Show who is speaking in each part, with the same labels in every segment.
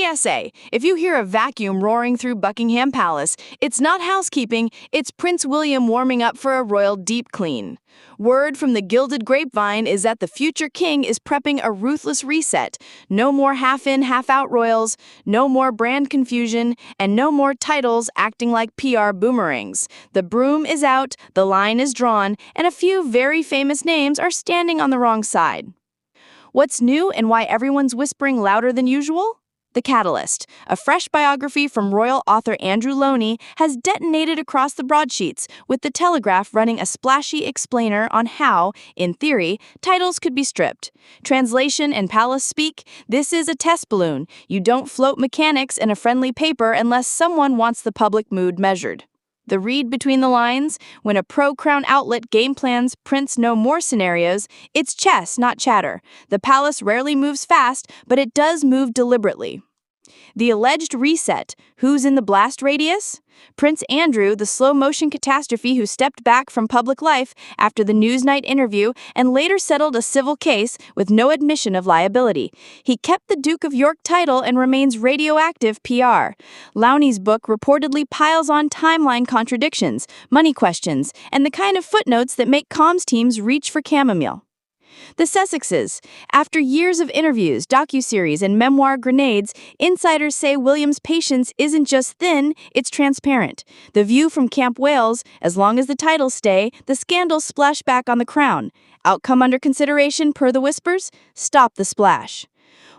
Speaker 1: PSA, if you hear a vacuum roaring through Buckingham Palace, it's not housekeeping, it's Prince William warming up for a royal deep clean. Word from the gilded grapevine is that the future king is prepping a ruthless reset. No more half-in, half-out royals, no more brand confusion, and no more titles acting like PR boomerangs. The broom is out, the line is drawn, and a few very famous names are standing on the wrong side. What's new and why everyone's whispering louder than usual? The Catalyst, a fresh biography from royal author Andrew Lownie, has detonated across the broadsheets, with the Telegraph running a splashy explainer on how, in theory, titles could be stripped. Translation and palace speak: this is a test balloon. You don't float mechanics in a friendly paper unless someone wants the public mood measured. The read between the lines: when a pro-crown outlet game plans prints no more scenarios, it's chess, not chatter. The palace rarely moves fast, but it does move deliberately. The alleged reset: who's in the blast radius? Prince Andrew, the slow-motion catastrophe who stepped back from public life after the Newsnight interview and later settled a civil case with no admission of liability. He kept the Duke of York title and remains radioactive PR. Lownie's book reportedly piles on timeline contradictions, money questions, and the kind of footnotes that make comms teams reach for chamomile. The Sussexes. After years of interviews, docuseries, and memoir grenades, insiders say William's patience isn't just thin, it's transparent. The View from Camp Wales: as long as the titles stay, the scandals splash back on the crown. Outcome under consideration per the whispers: stop the splash.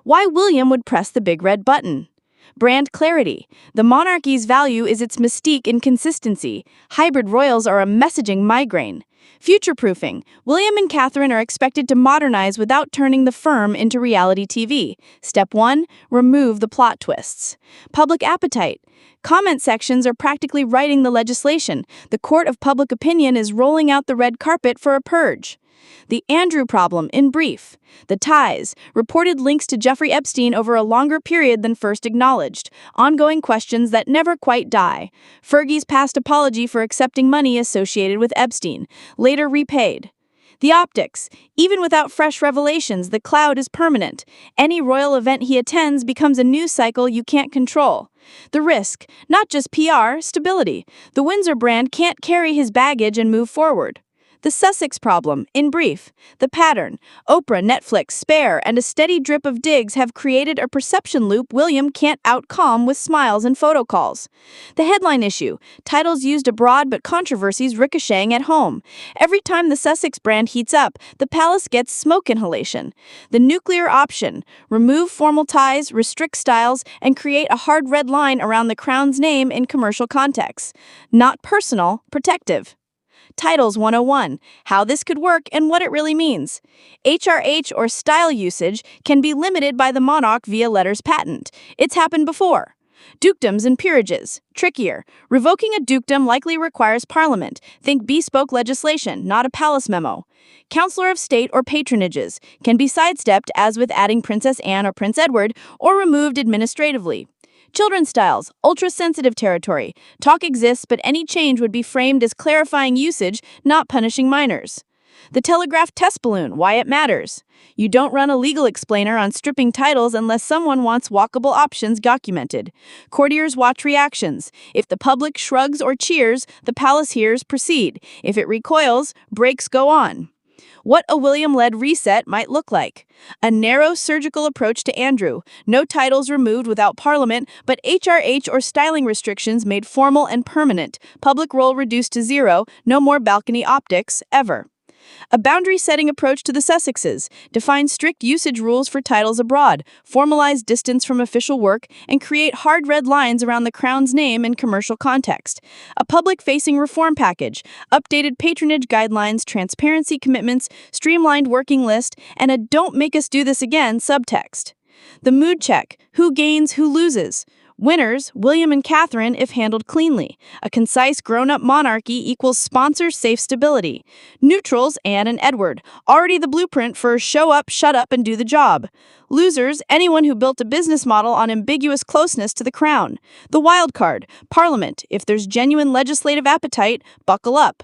Speaker 1: Why William would press the big red button. Brand clarity. The monarchy's value is its mystique and consistency. Hybrid royals are a messaging migraine. Future-proofing. William and Catherine are expected to modernize without turning the firm into reality TV. Step 1. Remove the plot twists. Public appetite. Comment sections are practically writing the legislation. The court of public opinion is rolling out the red carpet for a purge. The Andrew problem, in brief. The ties. Reported links to Jeffrey Epstein over a longer period than first acknowledged. Ongoing questions that never quite die. Fergie's past apology for accepting money associated with Epstein, later repaid. The optics. Even without fresh revelations, the cloud is permanent. Any royal event he attends becomes a news cycle you can't control. The risk. Not just PR, stability. The Windsor brand can't carry his baggage and move forward. The Sussex problem, in brief. The pattern. Oprah, Netflix, Spare, and a steady drip of digs have created a perception loop William can't outcalm with smiles and photo calls. The headline issue. Titles used abroad but controversies ricocheting at home. Every time the Sussex brand heats up, the palace gets smoke inhalation. The nuclear option. Remove formal ties, restrict styles, and create a hard red line around the crown's name in commercial contexts. Not personal, protective. Titles 101. How this could work and what it really means. HRH or style usage can be limited by the monarch via letters patent. It's happened before. Dukedoms and peerages. Trickier. Revoking a dukedom likely requires parliament. Think bespoke legislation, not a palace memo. Counselor of State or patronages can be sidestepped, as with adding Princess Anne or Prince Edward, or removed administratively. Children's styles, ultra-sensitive territory. Talk exists, but any change would be framed as clarifying usage, not punishing minors. The Telegraph test balloon, why it matters. You don't run a legal explainer on stripping titles unless someone wants walkable options documented. Courtiers watch reactions. If the public shrugs or cheers, the palace hears proceed. If it recoils, breaks go on. What a William-led reset might look like. A narrow surgical approach to Andrew. No titles removed without Parliament, but HRH or styling restrictions made formal and permanent. Public role reduced to zero. No more balcony optics, ever. A boundary-setting approach to the Sussexes. Define strict usage rules for titles abroad, formalize distance from official work, and create hard red lines around the crown's name in commercial context. A public-facing reform package. Updated patronage guidelines, transparency commitments, streamlined working list, and a "don't make us do this again" subtext. The mood check. Who gains, who loses? Winners, William and Catherine, if handled cleanly. A concise, grown-up monarchy equals sponsors' safe stability. Neutrals, Anne and Edward, already the blueprint for show up, shut up, and do the job. Losers, anyone who built a business model on ambiguous closeness to the crown. The wild card, Parliament, if there's genuine legislative appetite, buckle up.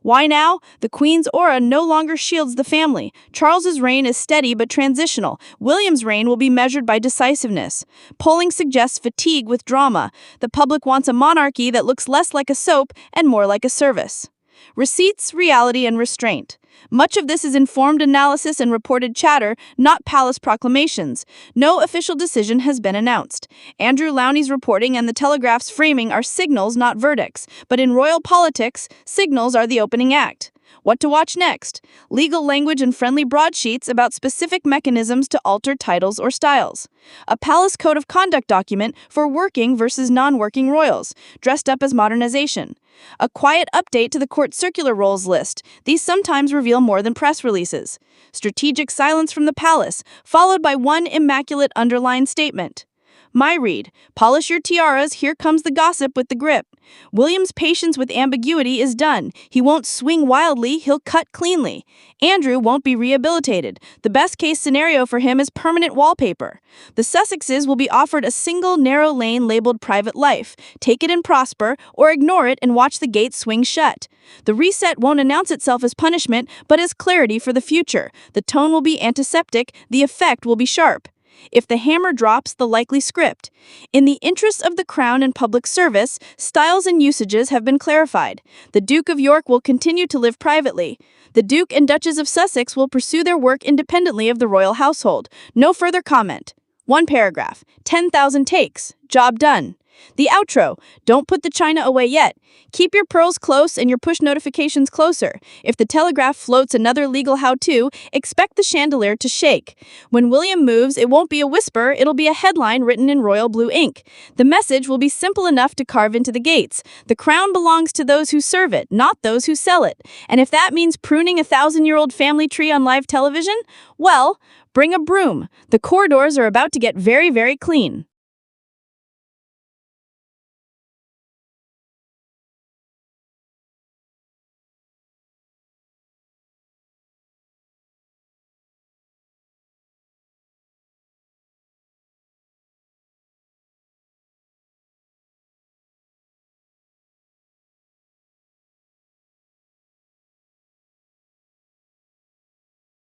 Speaker 1: Why now? The Queen's aura no longer shields the family. Charles's reign is steady but transitional. William's reign will be measured by decisiveness. Polling suggests fatigue with drama. The public wants a monarchy that looks less like a soap and more like a service. Receipts, reality, and restraint. Much of this is informed analysis and reported chatter, not palace proclamations. No official decision has been announced. Andrew Lownie's reporting and the Telegraph's framing are signals, not verdicts. But in royal politics, signals are the opening act. What to watch next? Legal language and friendly broadsheets about specific mechanisms to alter titles or styles. A palace code of conduct document for working versus non-working royals, dressed up as modernization. A quiet update to the court circular rolls list. These sometimes reveal more than press releases. Strategic silence from the palace, followed by one immaculate underlined statement. My read, polish your tiaras, here comes the gossip with the grip. William's patience with ambiguity is done. He won't swing wildly, he'll cut cleanly. Andrew won't be rehabilitated. The best case scenario for him is permanent wallpaper. The Sussexes will be offered a single narrow lane labeled private life. Take it and prosper, or ignore it and watch the gates swing shut. The reset won't announce itself as punishment, but as clarity for the future. The tone will be antiseptic, the effect will be sharp. If the hammer drops, the likely script. In the interest of the crown and public service, styles and usages have been clarified. The Duke of York will continue to live privately. The Duke and Duchess of Sussex will pursue their work independently of the royal household. No further comment. One paragraph. 10,000 takes. Job done. The outro. Don't put the china away yet. Keep your pearls close and your push notifications closer. If the Telegraph floats another legal how-to, expect the chandelier to shake. When William moves, it won't be a whisper, it'll be a headline written in royal blue ink. The message will be simple enough to carve into the gates. The crown belongs to those who serve it, not those who sell it. And if that means pruning a 1,000-year-old family tree on live television, well, bring a broom. The corridors are about to get very, very clean.